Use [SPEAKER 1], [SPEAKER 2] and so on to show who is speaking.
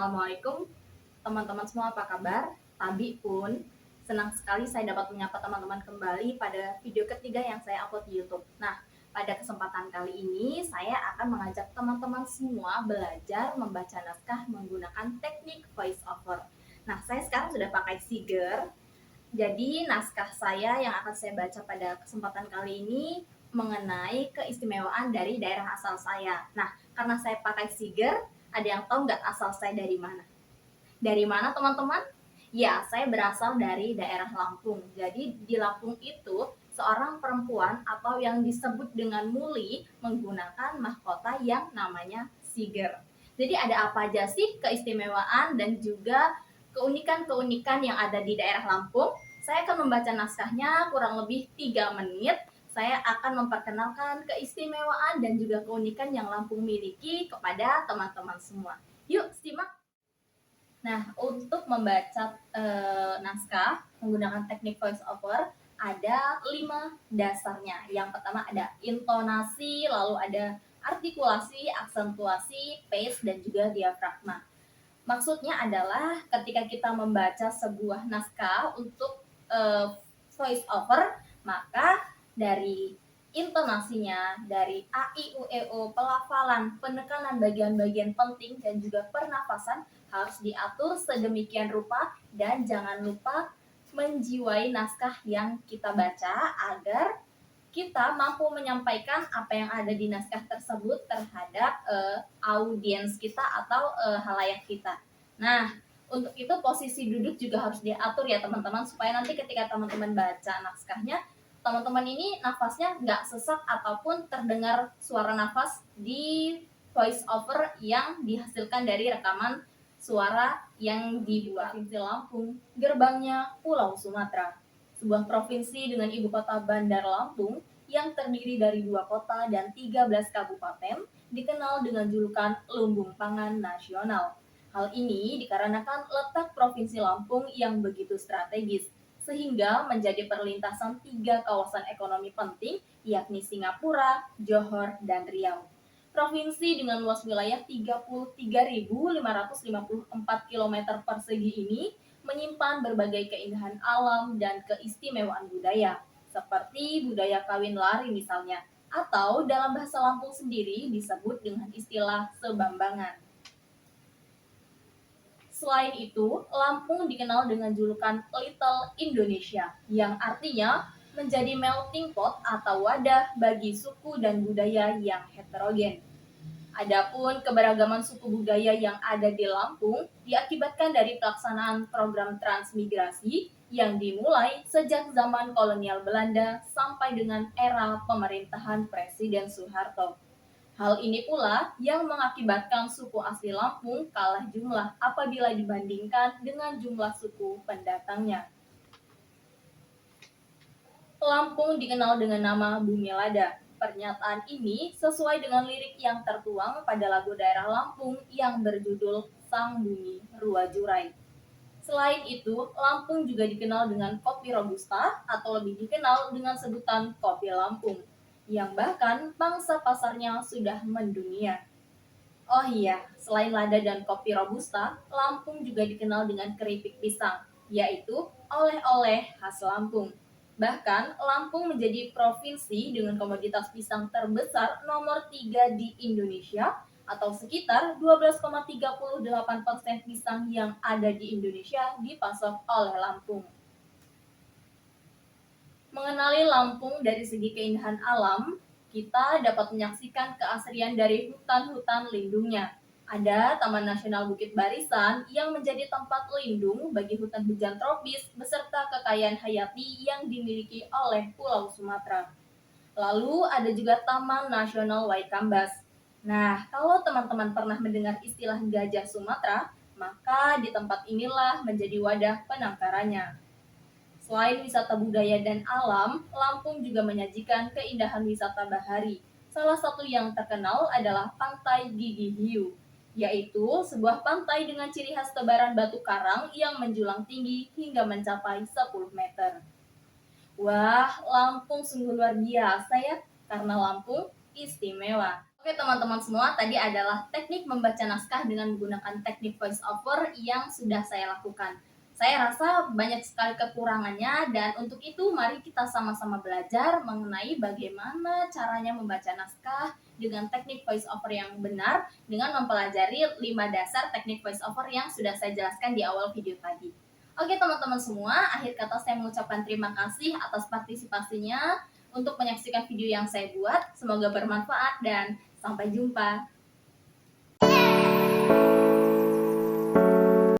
[SPEAKER 1] Assalamualaikum teman-teman semua, apa kabar? Tabi pun senang sekali saya dapat menyapa teman-teman kembali pada video ketiga yang saya upload di YouTube. Nah, pada kesempatan kali ini saya akan mengajak teman-teman semua belajar membaca naskah menggunakan teknik voice over. Nah, saya sekarang sudah pakai Siger. Jadi naskah saya yang akan saya baca pada kesempatan kali ini mengenai keistimewaan dari daerah asal saya. Nah, karena saya pakai Siger, ada yang tahu nggak asal saya dari mana? Dari mana teman-teman? Ya, saya berasal dari daerah Lampung. Jadi di Lampung itu seorang perempuan atau yang disebut dengan muli menggunakan mahkota yang namanya Siger. Jadi ada apa aja sih keistimewaan dan juga keunikan-keunikan yang ada di daerah Lampung? Saya akan membaca naskahnya kurang lebih 3 menit. Saya akan memperkenalkan keistimewaan dan juga keunikan yang Lampung miliki kepada teman-teman semua. Yuk, simak! Nah, untuk membaca naskah menggunakan teknik voice over ada 5 dasarnya. Yang pertama ada intonasi, lalu ada artikulasi, aksentuasi, pace, dan juga diafragma. Maksudnya adalah ketika kita membaca sebuah naskah untuk voice over, maka dari intonasinya, dari a, i, u, e, o, pelafalan, penekanan bagian-bagian penting, dan juga pernafasan harus diatur sedemikian rupa dan jangan lupa menjiwai naskah yang kita baca agar kita mampu menyampaikan apa yang ada di naskah tersebut terhadap audiens kita atau halayak kita. Nah, untuk itu posisi duduk juga harus diatur ya teman-teman, supaya nanti ketika teman-teman baca naskahnya, teman-teman ini nafasnya nggak sesak ataupun terdengar suara nafas di voice over yang dihasilkan dari rekaman suara yang dibuat. Provinsi Lampung, gerbangnya Pulau Sumatera, sebuah provinsi dengan ibu kota Bandar Lampung yang terdiri dari 2 kota dan 13 kabupaten, dikenal dengan julukan Lumbung Pangan Nasional. Hal ini dikarenakan letak Provinsi Lampung yang begitu strategis, sehingga menjadi perlintasan 3 kawasan ekonomi penting, yakni Singapura, Johor, dan Riau. Provinsi dengan luas wilayah 33.554 km persegi ini menyimpan berbagai keindahan alam dan keistimewaan budaya, seperti budaya kawin lari misalnya, atau dalam bahasa Lampung sendiri disebut dengan istilah sebambangan. Selain itu, Lampung dikenal dengan julukan Little Indonesia, yang artinya menjadi melting pot atau wadah bagi suku dan budaya yang heterogen. Adapun keberagaman suku budaya yang ada di Lampung diakibatkan dari pelaksanaan program transmigrasi yang dimulai sejak zaman kolonial Belanda sampai dengan era pemerintahan Presiden Soeharto. Hal ini pula yang mengakibatkan suku asli Lampung kalah jumlah apabila dibandingkan dengan jumlah suku pendatangnya. Lampung dikenal dengan nama Bumi Lada. Pernyataan ini sesuai dengan lirik yang tertuang pada lagu daerah Lampung yang berjudul Sang Bumi Rua Jurai. Selain itu, Lampung juga dikenal dengan kopi Robusta atau lebih dikenal dengan sebutan kopi Lampung, yang bahkan pangsa pasarnya sudah mendunia. Oh iya, selain lada dan kopi Robusta, Lampung juga dikenal dengan keripik pisang, yaitu oleh-oleh khas Lampung. Bahkan, Lampung menjadi provinsi dengan komoditas pisang terbesar nomor 3 di Indonesia, atau sekitar 12,38% pisang yang ada di Indonesia dipasok oleh Lampung. Mengenali Lampung dari segi keindahan alam, kita dapat menyaksikan keasrian dari hutan-hutan lindungnya. Ada Taman Nasional Bukit Barisan yang menjadi tempat lindung bagi hutan hujan tropis beserta kekayaan hayati yang dimiliki oleh Pulau Sumatera. Lalu ada juga Taman Nasional Waikambas. Nah, kalau teman-teman pernah mendengar istilah gajah Sumatera, maka di tempat inilah menjadi wadah penangkarannya. Selain wisata budaya dan alam, Lampung juga menyajikan keindahan wisata bahari. Salah satu yang terkenal adalah Pantai Gigi Hiu, yaitu sebuah pantai dengan ciri khas tebaran batu karang yang menjulang tinggi hingga mencapai 10 meter. Wah, Lampung sungguh luar biasa ya, karena Lampung istimewa. Oke Oke teman-teman semua, tadi adalah teknik membaca naskah dengan menggunakan teknik voice over yang sudah saya lakukan. Saya rasa banyak sekali kekurangannya dan untuk itu mari kita sama-sama belajar mengenai bagaimana caranya membaca naskah dengan teknik voice over yang benar dengan mempelajari 5 dasar teknik voice over yang sudah saya jelaskan di awal video tadi. Oke teman-teman semua, akhir kata saya mengucapkan terima kasih atas partisipasinya untuk menyaksikan video yang saya buat. Semoga bermanfaat dan sampai jumpa.